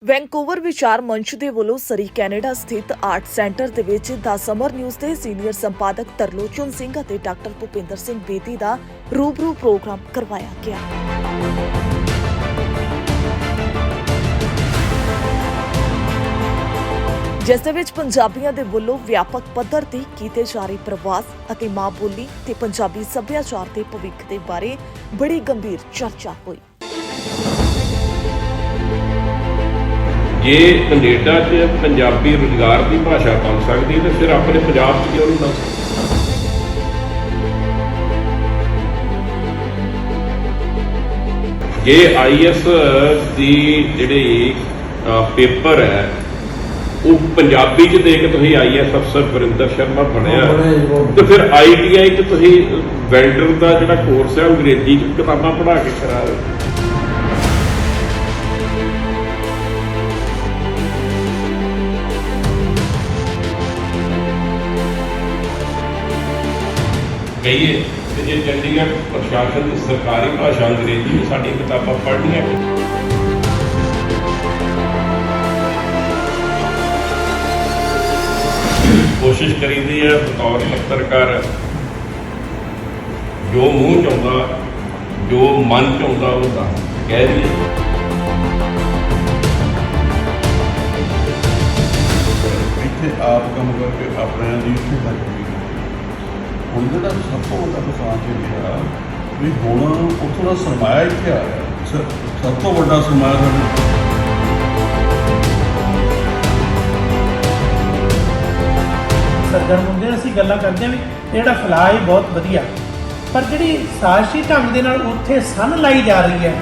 Vancouver ਵਿਚਾਰ ਮੰਚ ਦੇ ਵੱਲੋਂ ਸਰੀ ਕੈਨੇਡਾ ਸਥਿਤ ਆਰਟ ਸੈਂਟਰ ਦੇ ਵਿੱਚ ਦਾ ਸਮਰ ਨਿਊਜ਼ ਦੇ ਸੀਨੀਅਰ ਸੰਪਾਦਕ ਤਰਲੋਚਨ ਸਿੰਘ ਅਤੇ ਡਾਕਟਰ ਭੁਪਿੰਦਰ ਸਿੰਘ ਬੇਦੀ ਦਾ ਰੂਬਰੂ ਪ੍ਰੋਗਰਾਮ ਕਰਵਾਇਆ ਗਿਆ। ਜਿਸ ਦੇ ਵਿੱਚ ਪੰਜਾਬੀਆਂ ਦੇ ਵੱਲੋਂ ਵਿਆਪਕ ਪੱਧਰ ਤੇ ਕੀਤੇ ਜਾ ਰਹੇ ਪ੍ਰਵਾਸ ਅਤੇ ਮਾਂ ਬੋਲੀ ਤੇ ਪੰਜਾਬੀ ਸੱਭਿਆਚਾਰ ਦੇ ਭਵਿੱਖ ਦੇ ਬਾਰੇ ਬੜੀ ਗੰਭੀਰ ਚਰਚਾ ਹੋਈ। ਜੇ ਕੈਨੇਡਾ 'ਚ ਪੰਜਾਬੀ ਰੁਜ਼ਗਾਰ ਦੀ ਭਾਸ਼ਾ ਬਣ ਸਕਦੀ ਤੇ ਫਿਰ ਆਪਣੇ ਪੰਜਾਬ 'ਚ ਕਿਉਂ ਨਹੀਂ ਬਣ ਸਕਦੀ? ਜੇ IAS ਦੀ ਜਿਹੜੀ ਪੇਪਰ ਹੈ ਉਹ ਪੰਜਾਬੀ 'ਚ ਦੇ ਕੇ ਤੁਸੀਂ IAS ਅਫਸਰ ਵਰਿੰਦਰ ਸ਼ਰਮਾ ਬਣਿਆ ਤੇ ਫਿਰ ITI 'ਚ ਤੁਸੀਂ ਵੈਲਡਰ ਦਾ ਜਿਹੜਾ ਕੋਰਸ ਹੈ ਅੰਗਰੇਜ਼ੀ 'ਚ ਕਿਤਾਬਾਂ ਪੜ੍ਹਾ ਕੇ ਕਰਾ ਰਹੇ। ਕਹੀਏ ਕਿ ਜੇ ਚੰਡੀਗੜ੍ਹ ਪ੍ਰਸ਼ਾਸਨ ਦੀ ਸਰਕਾਰੀ ਭਾਸ਼ਾ ਅੰਗਰੇਜ਼ੀ ਵਿੱਚ ਸਾਡੀਆਂ ਕਿਤਾਬਾਂ ਪੜ੍ਹਨੀਆਂ ਕੋਸ਼ਿਸ਼ ਕਰੀਦੀ ਹੈ ਬਤੌਰ ਪੱਤਰਕਾਰ ਜੋ ਮੂੰਹ 'ਚ ਆਉਂਦਾ ਜੋ ਮਨ 'ਚ ਆਉਂਦਾ ਉਹ ਦੱਸ ਕਹਿ ਦਈਏ। ਇੱਥੇ ਆਪ ਕੰਮ ਕਰਕੇ ਆਪਣਿਆਂ ਦੀ ਇੱਥੇ ਤੱਕ ਹੁਣ ਜਿਹੜਾ ਸਭ ਤੋਂ ਵੱਡਾ ਨੁਕਸਾਨ ਜਿਹੜਾ ਵੀ ਹੁਣ ਉੱਥੋਂ ਦਾ ਸਰਮਾਇਆ ਇੱਥੇ ਆ ਰਿਹਾ। ਸਭ ਤੋਂ ਵੱਡਾ ਸਰਮਾਇਆ ਸਰਗਰਮ ਹੁੰਦੇ ਅਸੀਂ ਗੱਲਾਂ ਕਰਦੇ ਹਾਂ ਵੀ ਜਿਹੜਾ ਫੈਲਾਅ ਹੈ ਬਹੁਤ ਵਧੀਆ, ਪਰ ਜਿਹੜੀ ਸਾਜ਼ਿਸ਼ੀ ਢੰਗ ਦੇ ਨਾਲ ਉੱਥੇ ਸੰਨ ਲਾਈ ਜਾ ਰਹੀ ਹੈ।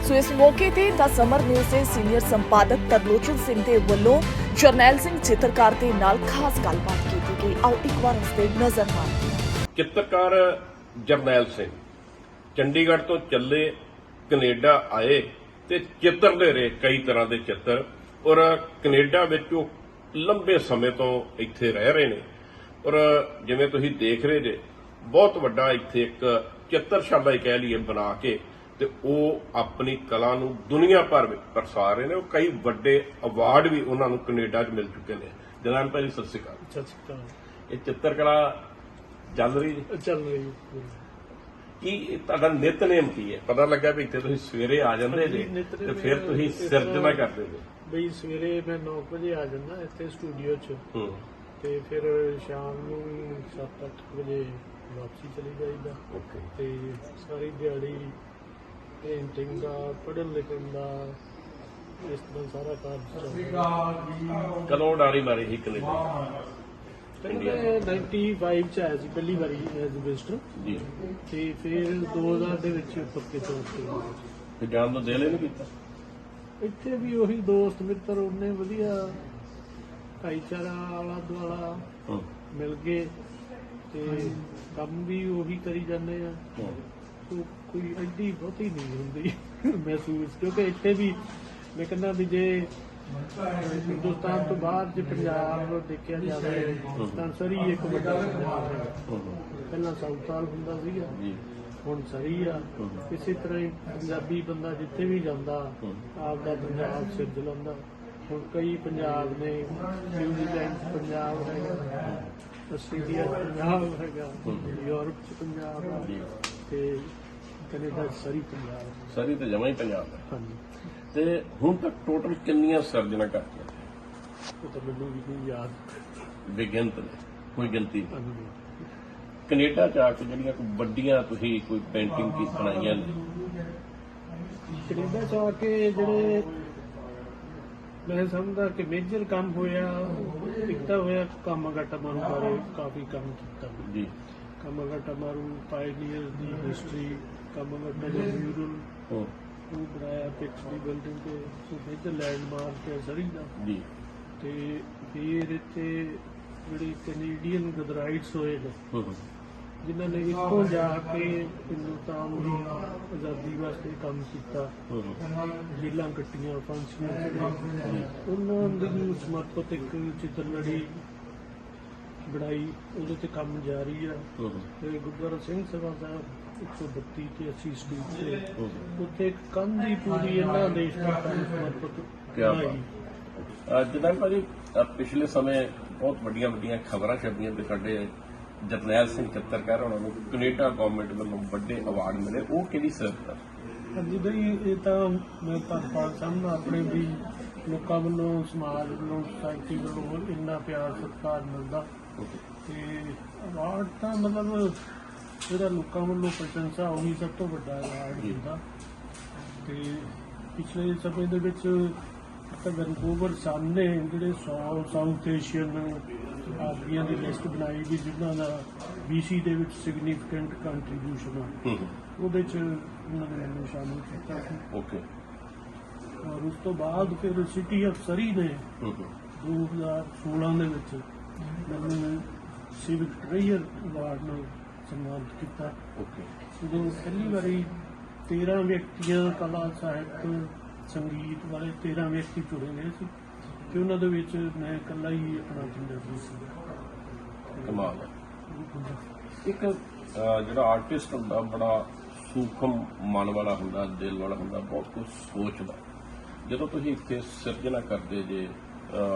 ਸੋ ਇਸ ਮੌਕੇ ਤੇ ਦਾ ਸਮਰ ਨਿਊਜ਼ ਦੇ ਸੀਨੀਅਰ ਸੰਪਾਦਕ ਤਰਲੋਚਨ ਸਿੰਘ ਦੇ ਵੱਲੋਂ ਜਰਨੈਲ ਸਿੰਘ ਚਿੱਤਰਕਾਰ ਦੇ ਨਾਲ ਖਾਸ ਗੱਲਬਾਤ ਕੀਤੀ ਗਈ। ਆਓ ਇੱਕ ਵਾਰ ਉਸ ਤੇ ਨਜ਼ਰ ਮਾਰਦੇ ਹਾਂ। ਚਿੱਤਰਕਾਰ ਜਰਨੈਲ ਸਿੰਘ ਚੰਡੀਗੜ੍ਹ ਤੋਂ ਚੱਲੇ ਕੈਨੇਡਾ ਆਏ ਤੇ ਚਿੱਤਰ ਦੇ ਰਹੇ ਕਈ ਤਰ੍ਹਾਂ ਦੇ ਚਿੱਤਰ ਔਰ ਕੈਨੇਡਾ ਵਿੱਚ ਉਹ ਲੰਬੇ ਸਮੇਂ ਤੋਂ ਇੱਥੇ ਰਹਿ ਰਹੇ ਨੇ ਔਰ ਜਿਵੇਂ ਤੁਸੀਂ ਦੇਖ ਰਹੇ ਜੇ ਬਹੁਤ ਵੱਡਾ ਇੱਥੇ ਇੱਕ ਚਿੱਤਰਸ਼ਾਲਾ ਹੀ ਕਹਿ ਲਈਏ ਬਣਾ ਕੇ ਤੇ ਉਹ ਆਪਣੀ ਕਲਾ ਨੂੰ ਦੁਨੀਆ ਭਰ ਵਿੱਚ ਪ੍ਰਸਾਰ ਰਹੇ ਨੇ। ਉਹ ਕਈ ਵੱਡੇ ਅਵਾਰਡ ਵੀ ਉਹਨਾਂ ਨੂੰ ਕੈਨੇਡਾ 'ਚ ਮਿਲ ਚੁੱਕੇ ਨੇ। ਜਨਾਬ ਭਾਜੀ ਸਤਿ ਸ਼੍ਰੀ ਅਕਾਲ। ਸਤਿ ਸ਼੍ਰੀ ਅਕਾਲ। ਇਹ ਚਿੱਤਰਕਲਾ ਚੱਲ ਰਹੀ ਜੀ? ਚੱਲ ਰਹੀ ਕੀ ਤੁਹਾਡਾ ਨਿਤਨੇਮ ਕੀ ਹੈ? ਪਤਾ ਲੱਗਾ ਵੀ ਇੱਥੇ ਤੁਸੀਂ ਸਵੇਰੇ ਆ ਜਾਂਦੇ ਜੀ ਤੇ ਫਿਰ ਤੁਸੀਂ ਸਿਰਜਣਾ ਕਰਦੇ ਜੀ? ਬਈ ਸਵੇਰੇ ਮੈਂ 9 ਵਜੇ ਆ ਜਾਂਦਾ ਇੱਥੇ ਸਟੂਡੀਓ 'ਚ ਤੇ ਫਿਰ ਸ਼ਾਮ ਨੂੰ 7-8 ਵਜੇ ਵਾਪਸੀ ਚਲੀ ਜਾਈਦਾ। ਓਕੇ। ਤੇ ਸਾਰੀ ਦਿਹਾੜੀ ਪੇਂਟਿੰਗ ਦਾ ਪੜ੍ਹਨ ਲਿਖਣ ਦਾ ਇਸ ਤਰ੍ਹਾਂ ਸਾਰਾ ਕੰਮ ਕਦੋਂ ਡਾਰੀ ਮਾਰੀ ਸੀ ਕੈਨੇਡਾ? 95 ਚ ਆਇਆ ਸੀ ਪਹਿਲੀ ਵਾਰੀ ਐਜ਼ ਵਿਜ਼ਟਰ ਜੀ। ਤੇ ਫਿਰ 2000 ਦੇ ਵਿੱਚ ਪੱਕੇ ਤੌਰ ਤੇ ਜਾਣ ਦਾ ਦਿਲ ਹੀ ਨਹੀਂ ਕੀਤਾ? ਤੇ ਇੱਥੇ ਵੀ ਉਹੀ ਦੋਸਤ ਮਿੱਤਰ ਉਹਨੇ ਵਧੀਆ ਭਾਈਚਾਰਾ ਆਲਾ ਦੁਆਲਾ ਮਿਲ ਗਏ ਤੇ ਕੰਮ ਵੀ ਉਹੀ ਕਰੀ ਜਾਂਦੇ ਆ। ਕੋਈ ਐਡੀ ਬਹੁਤੀ ਨਹੀਂ ਹੁੰਦੀ ਮਹਿਸੂਸ, ਕਿਉਂਕਿ ਇੱਥੇ ਵੀ ਮੈਂ ਕਹਿੰਦਾ ਵੀ ਜੇ ਹਿੰਦੁਸਤਾਨ ਤੋਂ ਬਾਹਰ ਜੇ ਪੰਜਾਬ ਦੇਖਿਆ ਜਾਵੇ ਤਾਂ ਸਰੀ ਇੱਕ ਵੱਡਾ ਪੰਜਾਬ ਹੈ। ਪਹਿਲਾਂ ਸਾਊਥਾਲ ਹੁੰਦਾ ਸੀਗਾ, ਹੁਣ ਸਰੀ ਆ। ਇਸੇ ਤਰ੍ਹਾਂ ਹੀ ਪੰਜਾਬੀ ਬੰਦਾ ਜਿੱਥੇ ਵੀ ਜਾਂਦਾ ਆਪਦਾ ਪੰਜਾਬ ਸਿਰਜ ਲੈਂਦਾ। ਹੁਣ ਕਈ ਪੰਜਾਬ ਨੇ, ਨਿਊਜ਼ੀਲੈਂਡ ਪੰਜਾਬ ਹੈਗਾ, ਆਸਟ੍ਰੇਲੀਆ ਪੰਜਾਬ ਹੈਗਾ, ਯੂਰਪ 'ਚ ਪੰਜਾਬ ਆ ਤੇ ਕੈਨੇਡਾ ਸਰੀ ਪੰਜਾਬ ਹੈ। ਸਰੀ ਤੇ ਜਮਾਂ ਹੀ ਪੰਜਾਬ ਹੈ। ਹਾਂਜੀ। ਤੇ ਹੁਣ ਤੱਕ ਟੋਟਲ ਕਿੰਨੀਆਂ ਸਰਜਣਾ ਕਰਤੀਆਂ? ਉਹ ਤਾਂ ਮੈਨੂੰ ਵੀ ਨਹੀਂ ਯਾਦ। ਬੇਗਿਣਤ ਨੇ, ਕੋਈ ਗਿਣਤੀ ਨਹੀਂ। ਹਾਂਜੀ। ਕੈਨੇਡਾ 'ਚ ਆ ਕੇ ਜਿਹੜੀਆਂ ਕੋਈ ਵੱਡੀਆਂ ਤੁਸੀਂ ਕੋਈ ਪੇਂਟਿੰਗ ਕੀ ਬਣਾਈਆਂ ਨੇ? ਕੈਨੇਡਾ 'ਚ ਆ ਕੇ ਜਿਹੜੇ ਮੈਂ ਸਮਝਦਾ ਕਿ ਮੇਜਰ ਕੰਮ ਹੋਇਆ, ਇੱਕ ਤਾਂ ਹੋਇਆ ਕਾਮਾਗਾਟਾ ਮਾਰੂ ਬਾਰੇ ਕਾਫੀ ਕੰਮ ਕੀਤਾ ਜੀ। ਕਾਮਾਗਾਟਾ ਮਾਰੂ ਪਾਇਨੀਅਰ ਦੀ ਹਿਸਟਰੀ, ਕਾਮਾਗਾਟਾ ਦਾ ਮਿਊਰਲ ਉਹ ਬਣਾਇਆ ਪਿਕਸ ਦੀ ਬਿਲਡਿੰਗ ਤੇ, ਉਹ ਮੇਜਰ ਲੈਂਡਮਾਰਕ ਹੈ ਸਰੀ ਦਾ ਜੀ। ਤੇ ਫਿਰ ਇੱਥੇ ਜਿਹੜੇ ਕੈਨੇਡੀਅਨ ਗਦਰਾਈਟਸ ਹੋਏ ਨੇ ਜਿਨ੍ਹਾਂ ਨੇ ਇੱਥੋਂ ਜਾ ਕੇ ਹਿੰਦੁਸਤਾਨ ਦੀ ਆਜ਼ਾਦੀ ਵਾਸਤੇ ਕੰਮ ਕੀਤਾ, ਜੇਲਾਂ ਕੱਟੀਆਂ, ਫਾਂਸੀਆਂ ਚੜ੍ਹੀਆਂ, ਉਹਨਾਂ ਨੂੰ ਸਮਰਪਿਤ ਇੱਕ ਚਿੱਤਰਲੜੀ ਬਣਾਈ। ਉਹਦੇ ਤੇ ਕੰਮ ਜਾਰੀ ਆ। ਤੇ ਗੁਰਦੁਆਰਾ ਸਿੰਘ ਸਭਾ ਸਾਹਿਬ 132 ਤੇ 80 ਸਟਰੀਟ ਤੇ ਉੱਥੇ ਇੱਕ ਕੰਧ ਹੀ ਪੂਰੀ ਇਹਨਾਂ ਦੇਸ਼ ਦਾ ਸਮਰਪਿਤ ਕਿਆ ਬਣਾਈ। ਜਿੱਦਾਂ ਭਾਜੀ ਪਿਛਲੇ ਸਮੇਂ ਬਹੁਤ ਵੱਡੀਆਂ ਵੱਡੀਆਂ ਖਬਰਾਂ ਛਪੀਆਂ ਤੇ ਸਾਡੇ ਜਰਨੈਲ ਸਿੰਘ ਚਿੱਤਰਕਾਰ ਉਹਨਾਂ ਨੂੰ ਕੈਨੇਡਾ ਗਵਰਨਮੈਂਟ ਵੱਲੋਂ ਵੱਡੇ ਅਵਾਰਡ ਮਿਲੇ, ਉਹ ਕਿਹਦੀ ਸਿਰਫ ਹਾਂਜੀ ਬਈ ਇਹ ਤਾਂ ਮੈਂ ਧੰਨਵਾਦ ਸਮਝਦਾ ਆਪਣੇ ਵੀ ਲੋਕਾਂ ਵੱਲੋਂ, ਸਮਾਜ ਵੱਲੋਂ, ਸੁਸਾਇਟੀ ਵੱਲੋਂ ਇੰਨਾ ਪਿਆਰ ਸਤਿਕਾਰ ਮਿਲਦਾ ਤੇ ਅਵਾਰਡ ਤਾਂ ਮਤਲਬ ਜਿਹੜਾ ਲੋਕਾਂ ਵੱਲੋਂ ਪ੍ਰਸ਼ੰਸਾ ਉਹੀ ਸਭ ਤੋਂ ਵੱਡਾ ਅਵਾਰਡ ਹੁੰਦਾ। ਤੇ ਪਿਛਲੇ ਸਮੇਂ ਦੇ ਵਿੱਚ ਤਾਂ ਵੈਨਕੂਵਰ ਸਾਹਮਣੇ ਜਿਹੜੇ 100 ਸਾਊਥ ਏਸ਼ੀਅਨ ਆਦਮੀਆਂ ਦੀ ਲਿਸਟ ਬਣਾਈ ਵੀ ਜਿਨ੍ਹਾਂ ਦਾ BC ਦੇ ਵਿੱਚ ਸਿਗਨੀਫੀਕੈਂਟ ਕੰਟਰੀਬਿਊਸ਼ਨ ਆ, ਉਹਦੇ 'ਚ ਉਹਨਾਂ ਨੇ ਮੈਨੂੰ ਸ਼ਾਮਿਲ ਕੀਤਾ ਸੀ। ਓਕੇ। ਔਰ ਉਸ ਤੋਂ ਬਾਅਦ ਫਿਰ ਸਿਟੀ ਆਫ ਸਰੀ ਨੇ 2016 ਦੇ ਵਿੱਚ ਮੈਨੂੰ ਸਿਵਿਕ ਕਰੀਅਰ ਅਵਾਰਡ ਨਾਲ ਸਨਮਾਨਿਤ ਕੀਤਾ। ਓਕੇ। ਉਦੋਂ ਪਹਿਲੀ ਵਾਰੀ 13 ਵਿਅਕਤੀਆਂ ਕਲਾ, ਸਾਹਿਤ, ਸੰਗੀਤ ਵਾਲੇ 13 ਵਿਅਕਤੀ ਚੁਣੇ ਗਏ ਸੀ ਤੇ ਉਹਨਾਂ ਦੇ ਵਿੱਚ ਮੈਂ ਇਕੱਲਾ ਹੀ ਆਪਣਾ ਪੰਜਾਬੀ ਸੀ। ਕਮਾਲ ਹੈ। ਇੱਕ ਜਿਹੜਾ ਆਰਟਿਸਟ ਹੁੰਦਾ ਬੜਾ ਸੂਖਮ ਮਨ ਵਾਲਾ ਹੁੰਦਾ, ਦਿਲ ਵਾਲਾ ਹੁੰਦਾ, ਬਹੁਤ ਕੁਝ ਸੋਚਦਾ। ਜਦੋਂ ਤੁਸੀਂ ਇੱਥੇ ਸਿਰਜਣਾ ਕਰਦੇ ਜੇ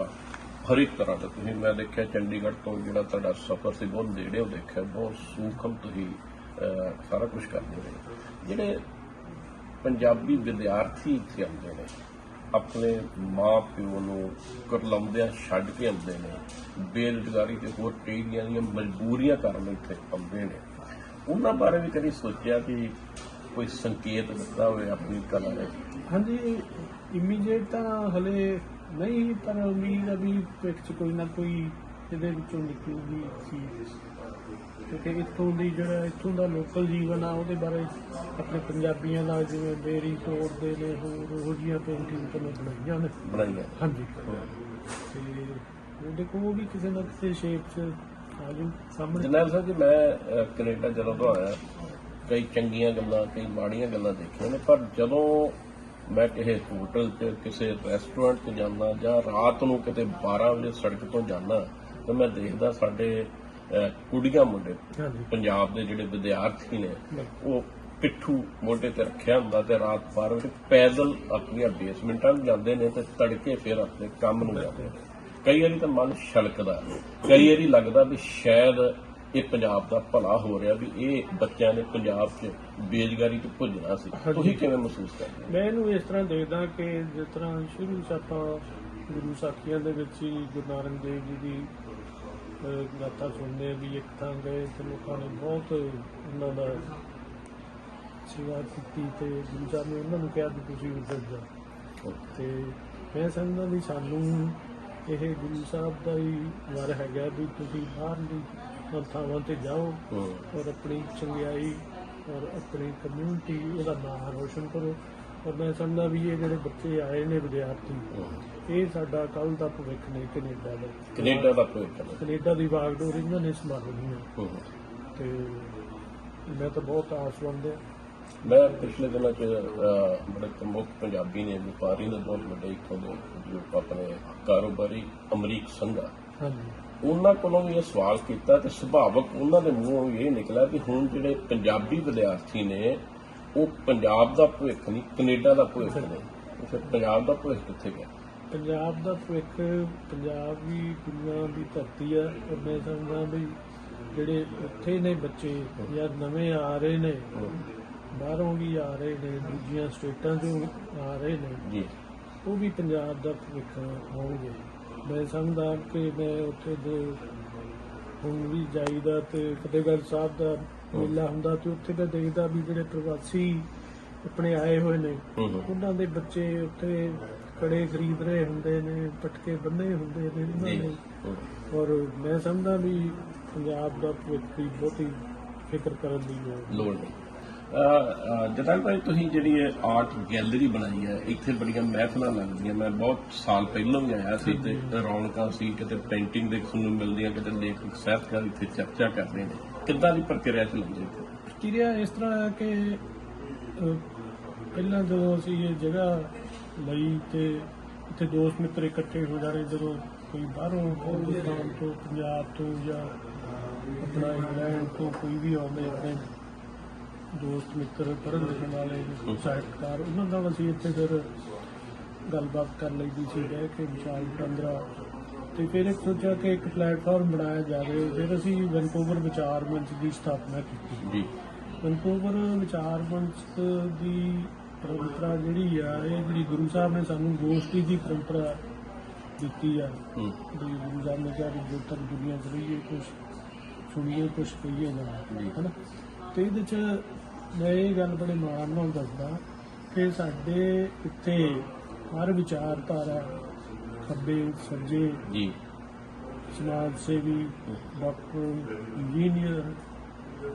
ਹਰ ਇੱਕ ਤਰ੍ਹਾਂ ਦਾ, ਤੁਸੀਂ ਮੈਂ ਦੇਖਿਆ ਚੰਡੀਗੜ੍ਹ ਤੋਂ ਜਿਹੜਾ ਤੁਹਾਡਾ ਸਫ਼ਰ ਸੀ ਬਹੁਤ ਨੇੜਿਓਂ ਦੇਖਿਆ, ਬਹੁਤ ਸੂਖਮ ਤੁਸੀਂ ਸਾਰਾ ਕੁਝ ਕਰਦੇ ਰਹੇ। ਜਿਹੜੇ ਪੰਜਾਬੀ ਵਿਦਿਆਰਥੀ ਇੱਥੇ ਆਉਂਦੇ ਨੇ, ਆਪਣੇ ਮਾਂ ਪਿਓ ਨੂੰ ਕਰਲਾਉਂਦਿਆਂ ਛੱਡ ਕੇ ਆਉਂਦੇ ਨੇ, ਬੇਰੁਜ਼ਗਾਰੀ ਤੇ ਹੋਰ ਕਈ ਦੀਆਂ ਮਜਬੂਰੀਆਂ ਕਾਰਨ ਇੱਥੇ ਆਉਂਦੇ ਨੇ, ਉਹਨਾਂ ਬਾਰੇ ਵੀ ਕਦੀ ਸੋਚਿਆ ਕਿ ਕੋਈ ਸੰਕੇਤ ਦਿੱਤਾ ਹੋਵੇ ਆਪਣੀ ਕਲਾ ਨੇ? ਹਾਂਜੀ, ਇਮੀਡੀਏਟ ਤਾਂ ਹਲੇ ਨਹੀਂ, ਪਰ ਉਮੀਦ ਆ ਵੀ ਭਵਿੱਖ 'ਚ ਕੋਈ ਨਾ ਕੋਈ ਇਹਦੇ ਵਿੱਚੋਂ ਨਿਕਲੂਗੀ ਚੀਜ਼, ਕਿਉਂਕਿ ਇੱਥੋਂ ਦੀ ਜਿਹੜਾ ਇੱਥੋਂ ਦਾ ਲੋਕਲ ਜੀਵਨ ਆ ਉਹਦੇ ਬਾਰੇ ਆਪਣੇ ਪੰਜਾਬੀਆਂ ਨਾਲ ਜਿਵੇਂ ਬੇਰੀ ਤੋੜਦੇ ਨੇ, ਹੋਰ ਉਹੋ ਜਿਹੀਆਂ ਪੇਂਟਿੰਗ ਤਾਂ ਮੈਂ ਬਣਾਈਆਂ ਨੇ। ਹਾਂਜੀ, ਤੇ ਉਹਦੇ ਕੋਲ ਵੀ ਕਿਸੇ ਨਾ ਕਿਸੇ ਸ਼ੇਪ 'ਚ ਆ ਜਾਊ ਸਾਹਮਣੇ। ਜਰਨੈਲ ਸਾਹਿਬ ਜੀ, ਮੈਂ ਕੈਨੇਡਾ ਜਦੋਂ ਤੋਂ ਆਇਆ ਕਈ ਚੰਗੀਆਂ ਗੱਲਾਂ, ਕਈ ਮਾੜੀਆਂ ਗੱਲਾਂ ਦੇਖੀਆਂ ਨੇ, ਪਰ ਜਦੋਂ ਮੈਂ ਕਿਸੇ ਹੋਟਲ 'ਚ, ਕਿਸੇ ਰੈਸਟੋਰੈਂਟ 'ਚ ਜਾਂਦਾ ਜਾਂ ਰਾਤ ਨੂੰ ਕਿਤੇ 12 ਵਜੇ ਸੜਕ ਤੋਂ ਜਾਂਦਾ ਤਾਂ ਮੈਂ ਦੇਖਦਾ ਸਾਡੇ ਕੁੜੀਆਂ ਮੁੰਡੇ ਪੰਜਾਬ ਦੇ ਜਿਹੜੇ ਵਿਦਿਆਰਥੀ ਨੇ ਉਹ ਪਿੱਠੂ ਮੋਢੇ ਤੇ ਰੱਖਿਆ ਹੁੰਦਾ ਤੇ ਰਾਤ 12 ਵਜੇ ਪੈਦਲ ਆਪਣੀਆਂ ਬੇਸਮੈਂਟਾਂ ਨੂੰ ਜਾਂਦੇ ਨੇ ਤੇ ਤੜਕੇ ਫਿਰ ਆਪਣੇ ਕੰਮ ਨੂੰ ਜਾਂਦੇ ਨੇ। ਕਈ ਵਾਰੀ ਤਾਂ ਮਨ ਛਲਕਦਾ, ਕਈ ਵਾਰੀ ਲੱਗਦਾ ਵੀ ਸ਼ਾਇਦ ਇਹ ਪੰਜਾਬ ਦਾ ਭਲਾ ਹੋ ਰਿਹਾ, ਵੀ ਇਹ ਬੱਚਿਆਂ ਨੇ ਪੰਜਾਬ 'ਚ ਬੇਰੁਜ਼ਗਾਰੀ ਤੋਂ ਭੁੱਜਣਾ ਸੀ। ਤੁਸੀਂ ਕਿਵੇਂ ਮਹਿਸੂਸ ਕਰਦੇ? ਮੈਂ ਇਹਨੂੰ ਇਸ ਤਰ੍ਹਾਂ ਦੇਖਦਾ ਕਿ ਜਿਸ ਤਰ੍ਹਾਂ ਸ਼ੁਰੂ 'ਚ ਆਪਾਂ ਗੁਰੂ ਸਾਖੀਆਂ ਦੇ ਵਿੱਚ ਹੀ ਗੁਰੂ ਨਾਨਕ ਦੇਵ ਜੀ ਦੀ ਗਾਥਾ ਸੁਣਦੇ ਆ ਵੀ ਇੱਕ ਥਾਂ ਗਏ ਤੇ ਲੋਕਾਂ ਨੇ ਬਹੁਤ ਉਹਨਾਂ ਦਾ ਸੇਵਾ ਕੀਤੀ ਤੇ ਗੁਰੂ ਸਾਹਿਬ ਨੇ ਉਹਨਾਂ ਨੂੰ ਕਿਹਾ ਵੀ ਤੁਸੀਂ ਉੱਧਰ ਜਾਓ। ਤੇ ਮੈਂ ਸਮਝਦਾ ਵੀ ਸਾਨੂੰ ਇਹ ਗੁਰੂ ਸਾਹਿਬ ਦਾ ਹੀ ਵਰ ਹੈਗਾ ਵੀ ਤੁਸੀਂ ਬਾਹਰਲੀ ਥਾਵਾਂ ਤੇ ਜਾਓ ਔਰ ਆਪਣੀ ਚੰਗਿਆਈ ਔਰ ਆਪਣੀ ਕਮਿਊਨਿਟੀ ਉਹਦਾ ਨਾਮ ਰੋਸ਼ਨ ਕਰੋ। ਔਰ ਮੈਂ ਸਮਝਦਾ ਵੀ ਇਹ ਜਿਹੜੇ ਬੱਚੇ ਆਏ ਨੇ ਵਿਦਿਆਰਥੀ, ਇਹ ਸਾਡਾ ਕੱਲ੍ਹ ਦਾ ਭਵਿੱਖ ਨੇ ਕੈਨੇਡਾ ਦਾ। ਕੈਨੇਡਾ ਦੀ ਵਾਗਡੋਰ ਇਹਨਾਂ ਨੇ ਸੰਭਾਲਣੀ ਹੈ ਤੇ ਮੈਂ ਤਾਂ ਬਹੁਤ ਆਸਵੰਦ ਹਾਂ। ਮੈਂ ਪਿਛਲੇ ਦਿਨਾਂ 'ਚ ਬੜੇ ਪ੍ਰਮੁੱਖ ਪੰਜਾਬੀ ਨੇ, ਵਪਾਰੀ ਨੇ, ਬਹੁਤ ਵੱਡੇ ਇੱਥੋਂ ਦੇ ਜੋ ਆਪਣੇ ਕਾਰੋਬਾਰੀ ਅਮਰੀਕ ਸੰਘਾ, ਉਹਨਾਂ ਕੋਲੋਂ ਵੀ ਇਹ ਸਵਾਲ ਕੀਤਾ ਤੇ ਸੁਭਾਵਕ ਉਹਨਾਂ ਦੇ ਮੂੰਹੋਂ ਇਹ ਨਿਕਲਿਆ ਕਿ ਹੁਣ ਜਿਹੜੇ ਪੰਜਾਬੀ ਵਿਦਿਆਰਥੀ ਨੇ ਉਹ ਪੰਜਾਬ ਦਾ ਭਵਿੱਖ ਨਹੀਂ, ਕੈਨੇਡਾ ਦਾ ਭਵਿੱਖ ਨੇ। ਫਿਰ ਪੰਜਾਬ ਦਾ ਭਵਿੱਖ ਕਿੱਥੇ ਗਿਆ? ਪੰਜਾਬ ਦਾ ਭਵਿੱਖ, ਪੰਜਾਬ ਵੀ ਦੁਨੀਆ ਦੀ ਧਰਤੀ ਆ। ਔਰ ਮੈਂ ਸਮਝਦਾ ਵੀ ਜਿਹੜੇ ਉੱਥੇ ਨੇ ਬੱਚੇ ਜਾਂ ਨਵੇਂ ਆ ਰਹੇ ਨੇ, ਬਾਹਰੋਂ ਵੀ ਆ ਰਹੇ ਨੇ, ਦੂਜੀਆਂ ਸਟੇਟਾਂ 'ਚੋਂ ਆ ਰਹੇ ਨੇ, ਉਹ ਵੀ ਪੰਜਾਬ ਦਾ ਭਵਿੱਖ ਹੋਣਗੇ। ਮੈਂ ਸਮਝਦਾ ਕਿ ਮੈਂ ਉੱਥੇ ਦੇ ਹੁਣ ਵੀ ਜਾਈਦਾ ਤੇ ਫਤਿਹਗੜ੍ਹ ਸਾਹਿਬ ਦਾ ਮੇਲਾ ਹੁੰਦਾ ਤੇ ਉੱਥੇ ਮੈਂ ਦੇਖਦਾ ਵੀ ਜਿਹੜੇ ਪ੍ਰਵਾਸੀ ਆਪਣੇ ਆਏ ਹੋਏ ਨੇ ਉਹਨਾਂ ਦੇ ਬੱਚੇ ਉੱਥੇ ਕੜੇ ਖਰੀਦ ਰਹੇ ਹੁੰਦੇ ਨੇ, ਪਟਕੇ ਬੰਨੇ ਹੁੰਦੇ ਨੇ ਉਹਨਾਂ ਨੇ। ਔਰ ਮੈਂ ਸਮਝਦਾ ਵੀ ਪੰਜਾਬ ਦਾ ਭਵਿੱਖ ਦੀ ਬਹੁਤੀ ਫਿਕਰ ਕਰਨ ਦੀ ਲੋੜ ਨਹੀਂ। ਜਤਨ ਭਾਈ, ਤੁਸੀਂ ਜਿਹੜੀ ਇਹ ਆਰਟ ਗੈਲਰੀ ਬਣਾਈ ਹੈ, ਇੱਥੇ ਬੜੀਆਂ ਮਹਿਫਲਾਂ ਲੱਗਦੀਆਂ। ਮੈਂ ਬਹੁਤ ਸਾਲ ਪਹਿਲਾਂ ਵੀ ਆਇਆ ਸੀ ਤੇ ਰੌਣਕਾਂ ਸੀ, ਕਿਤੇ ਪੇਂਟਿੰਗ ਦੇਖਣ ਨੂੰ ਮਿਲਦੀਆਂ, ਕਿਤੇ ਲੇਖਕ ਸਾਹਿਤਕਾਰ ਇੱਥੇ ਚਰਚਾ ਕਰਦੇ ਨੇ। ਕਿੱਦਾਂ ਦੀ ਪ੍ਰਕਿਰਿਆ ਚੱਲਦੀ? ਪ੍ਰਕਿਰਿਆ ਇਸ ਤਰ੍ਹਾਂ ਹੈ ਕਿ ਪਹਿਲਾਂ ਜਦੋਂ ਅਸੀਂ ਇਹ ਜਗ੍ਹਾ ਲਈ ਤੇ ਇੱਥੇ ਦੋਸਤ ਮਿੱਤਰ ਇਕੱਠੇ ਹੋ ਜਾਣੇ, ਜਦੋਂ ਕੋਈ ਬਾਹਰੋਂ ਹਿੰਦੁਸਤਾਨ ਤੋਂ, ਪੰਜਾਬ ਤੋਂ ਜਾਂ ਆਪਣਾ ਇੰਗਲੈਂਡ ਤੋਂ ਕੋਈ ਵੀ ਆਉਂਦੇ ਆਪਣੇ ਦੋਸਤ ਮਿੱਤਰ ਪੜ੍ਹਨ ਲਿਖਣ ਵਾਲੇ ਸਾਹਿਤਕਾਰ ਉਹਨਾਂ ਨਾਲ ਅਸੀਂ ਇੱਥੇ ਫਿਰ ਗੱਲਬਾਤ ਕਰ ਲਈਦੀ ਸੀ ਬਹਿ ਕੇ ਵਿਚਾਰ ਵਟਾਂਦਰਾ। ਤੇ ਫਿਰ ਇੱਕ ਸੋਚਿਆ ਕਿ ਇੱਕ ਪਲੇਟਫਾਰਮ ਬਣਾਇਆ ਜਾਵੇ। ਫਿਰ ਅਸੀਂ ਵੈਨਕੂਵਰ ਵਿਚਾਰ ਮੰਚ ਦੀ ਸਥਾਪਨਾ ਕੀਤੀ ਜੀ। ਵੈਨਕੂਵਰ ਵਿਚਾਰ ਮੰਚ ਦੀ ਪਰੰਪਰਾ ਜਿਹੜੀ ਆ, ਇਹ ਜਿਹੜੀ ਗੁਰੂ ਸਾਹਿਬ ਨੇ ਸਾਨੂੰ ਗੋਸ਼ਟੀ ਦੀ ਪਰੰਪਰਾ ਦਿੱਤੀ ਆ। ਵੀ ਗੁਰੂ ਸਾਹਿਬ ਨੇ ਕਿਹਾ ਵੀ ਜੋ ਤੱਕ ਦੁਨੀਆ 'ਚ ਰਹੀਏ ਕੁਛ ਸੁਣੀਏ ਕੁਛ ਕਹੀਏ ਨਾ, ਹੈ ਨਾ। ਤੇ ਇਹਦੇ 'ਚ ਮੈਂ ਇਹ ਗੱਲ ਬੜੇ ਮਾਣ ਨਾਲ ਦੱਸਦਾ ਕਿ ਸਾਡੇ ਇੱਥੇ ਹਰ ਵਿਚਾਰਧਾਰਾ, ਖੱਬੇ ਸੱਜੇ, ਸਮਾਜ ਸੇਵੀ, ਡਾਕਟਰ, ਇੰਜੀਨੀਅਰ,